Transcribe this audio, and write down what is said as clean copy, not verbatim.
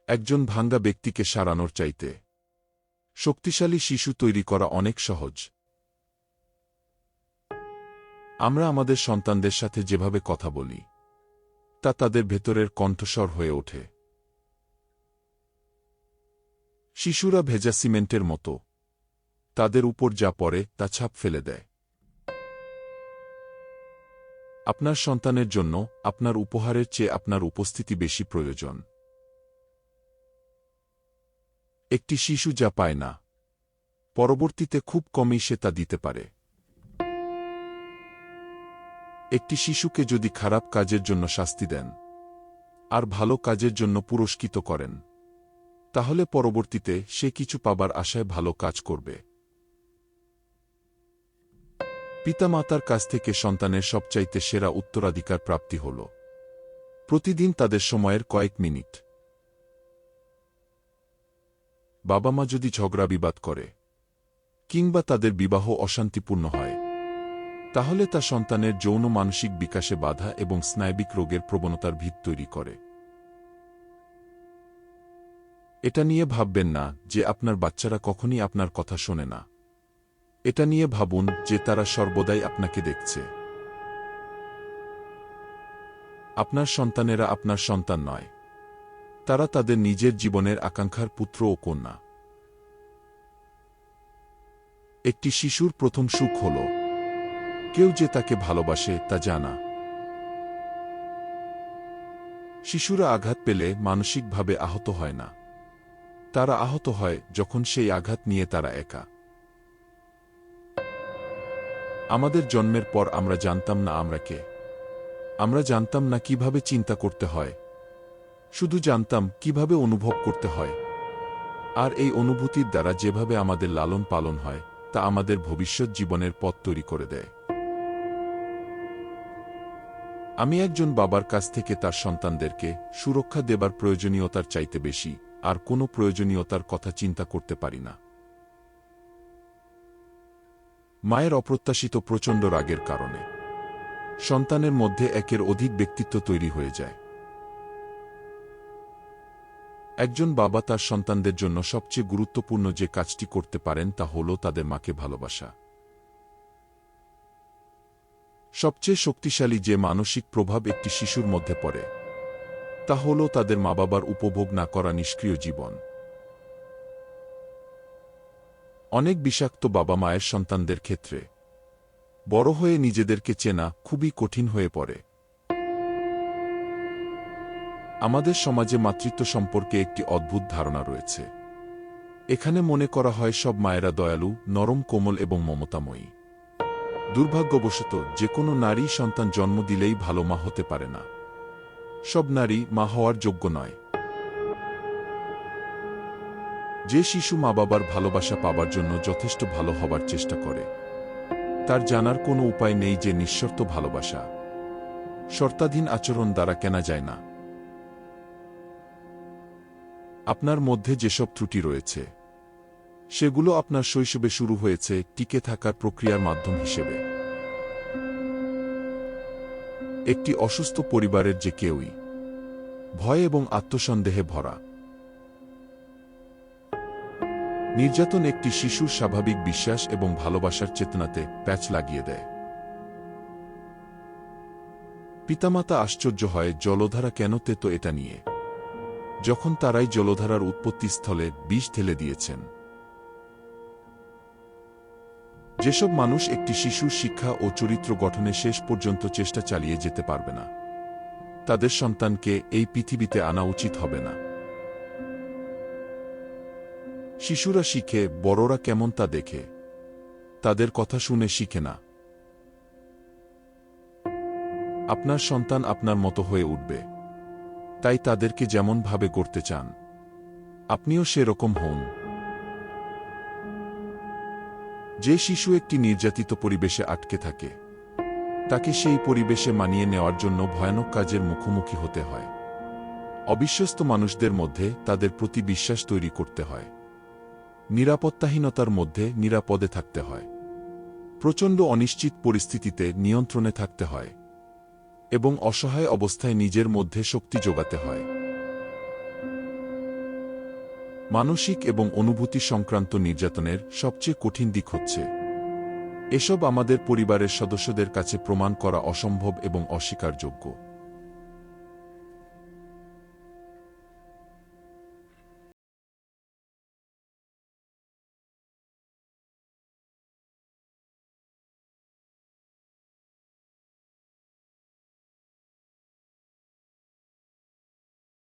একজন ভাঙ্গা ব্যক্তিকে সারানোর চাইতে শক্তিশালী শিশু তৈরি করা অনেক সহজ। আমরা আমাদের সন্তানদের সাথে যেভাবে কথা বলি তা তাদের ভেতরের কণ্ঠস্বর হয়ে ওঠে। শিশুরা ভেজা সিমেন্টের মতো, তাদের উপর যা পড়ে তা ছাপ ফেলে দেয়। আপনার সন্তানের জন্য আপনার উপহারের চেয়ে আপনার উপস্থিতি বেশি প্রয়োজন। একটি শিশু যা পায় না, পরবর্তীতে খুব কমই সে তা দিতে পারে। একটি শিশুকে যদি খারাপ কাজের জন্য শাস্তি দেন আর ভালো কাজের জন্য পুরস্কৃত করেন, তাহলে পরবর্তীতে সে কিছু পাবার আশায় ভালো কাজ করবে। পিতামাতার কাছ থেকে সন্তানের সবচাইতে সেরা উত্তরাধিকার প্রাপ্তি হল প্রতিদিন তাদের সময়ের কয়েক মিনিট। বাবা মা যদি ঝগড়া বিবাদ করে কিংবা তাদের বিবাহ অশান্তিপূর্ণ হয়, তাহলে তা সন্তানের যৌন মানসিক বিকাশে বাধা এবং স্নায়বিক রোগের প্রবণতার ভিত তৈরি করে। এটা নিয়ে ভাববেন না যে আপনার বাচ্চারা কখনই আপনার কথা শোনে না। এটা নিয়ে ভাবুন যে তারা সর্বদাই আপনাকে দেখছে। আপনার সন্তানেরা আপনার সন্তান নয়, তারা তাদের নিজের জীবনের আকাঙ্ক্ষার পুত্র ও কন্যা। একটি শিশুর প্রথম সুখ হল কেউ যে তাকে ভালোবাসে তা জানা। শিশুরা আঘাত পেলে মানসিকভাবে আহত হয় না, তারা আহত হয় যখন সেই আঘাত নিয়ে তারা একা। আমাদের জন্মের পর আমরা জানতাম না আমরা কে। আমরা জানতাম না কিভাবে চিন্তা করতে হয়, শুধু জানতাম কিভাবে অনুভব করতে হয়। আর এই অনুভূতির দ্বারা যেভাবে আমাদের লালন পালন হয় তা আমাদের ভবিষ্যৎ জীবনের পথ তৈরি করে দেয়। আমি একজন বাবার কাছ থেকে তার সন্তানদেরকে সুরক্ষা দেবার প্রয়োজনীয়তার চাইতে বেশি আর কোনো প্রয়োজনীয়তার কথা চিন্তা করতে পারি না। মায়ের অপ্রত্যাশিত প্রচণ্ড রাগের কারণে সন্তানের মধ্যে একের অধিক ব্যক্তিত্ব তৈরি হয়ে যায়। একজন বাবা তার সন্তানদের জন্য সবচেয়ে গুরুত্বপূর্ণ যে কাজটি করতে পারেন তা হল তাদের মাকে ভালোবাসা। সবচেয়ে শক্তিশালী যে মানসিক প্রভাব একটি শিশুর মধ্যে পড়ে তা হল তাদের মা বাবার উপভোগ না করা নিষ্ক্রিয় জীবন। অনেক বিষাক্ত বাবা মায়ের সন্তানদের ক্ষেত্রে বড় হয়ে নিজেদেরকে চেনা খুবই কঠিন হয়ে পড়ে। আমাদের সমাজে মাতৃত্ব সম্পর্কে একটি অদ্ভুত ধারণা রয়েছে। এখানে মনে করা হয় সব মায়েরা দয়ালু, নরম, কোমল এবং মমতাময়ী। দুর্ভাগ্যবশত যে কোনো নারী সন্তান জন্ম দিলেই ভালো মা হতে পারে না। সব নারী মা হওয়ার যোগ্য নয়। যে শিশু মা বাবার ভালোবাসা পাবার জন্য যথেষ্ট ভালো হবার চেষ্টা করে, তার জানার কোনো উপায় নেই যে নিঃশর্ত ভালোবাসা শর্তাধীন আচরণ দ্বারা কেনা যায় না। আপনার মধ্যে যেসব ত্রুটি রয়েছে সেগুলো আপনার শৈশবে শুরু হয়েছে টিকে থাকার প্রক্রিয়ার মাধ্যম হিসেবে। একটি অসুস্থ পরিবারের যে কেউই ভয় এবং আত্মসন্দেহে ভরা। নির্যাতন একটি শিশুর স্বাভাবিক বিশ্বাস এবং ভালোবাসার চেতনাতে প্যাচ লাগিয়ে দেয়। পিতামাতা আশ্চর্য হয় জলধারা কেন তেতো এটা নিয়ে, যখন তারাই জলধারার উৎপত্তিস্থলে বিষ ঢেলে দিয়েছেন। যেসব মানুষ একটি শিশুর শিক্ষা ও চরিত্র গঠনে শেষ পর্যন্ত চেষ্টা চালিয়ে যেতে পারবে না, তাদের সন্তানকে এই পৃথিবীতে আনা উচিত হবে না। শিশুরা শিখে বড়রা কেমন তা দেখে, তাদের কথা শুনে শিখে না। আপনার সন্তান আপনার মতো হয়ে উঠবে, তাই তাদেরকে যেমন ভাবে গড়তে চান আপনিও সেরকম হন। যে শিশু একটি নির্যাতিত পরিবেশে আটকে থাকে তাকে সেই পরিবেশে মানিয়ে নেওয়ার জন্য ভয়ানক কাজের মুখোমুখি হতে হয়। অবিশ্বস্ত মানুষদের মধ্যে তাদের প্রতি বিশ্বাস তৈরি করতে হয়। নিরাপত্তাহীনতার মধ্যে নিরাপদে থাকতে হয়। প্রচণ্ড অনিশ্চিত পরিস্থিতিতে নিয়ন্ত্রণে থাকতে হয় এবং অসহায় অবস্থায় নিজের মধ্যে শক্তি যোগাতে হয়। মানসিক এবং অনুভূতি সংক্রান্ত নির্যাতনের সবচেয়ে কঠিন দিক হচ্ছে এসব আমাদের পরিবারের সদস্যদের কাছে প্রমাণ করা অসম্ভব এবং অস্বীকারযোগ্য।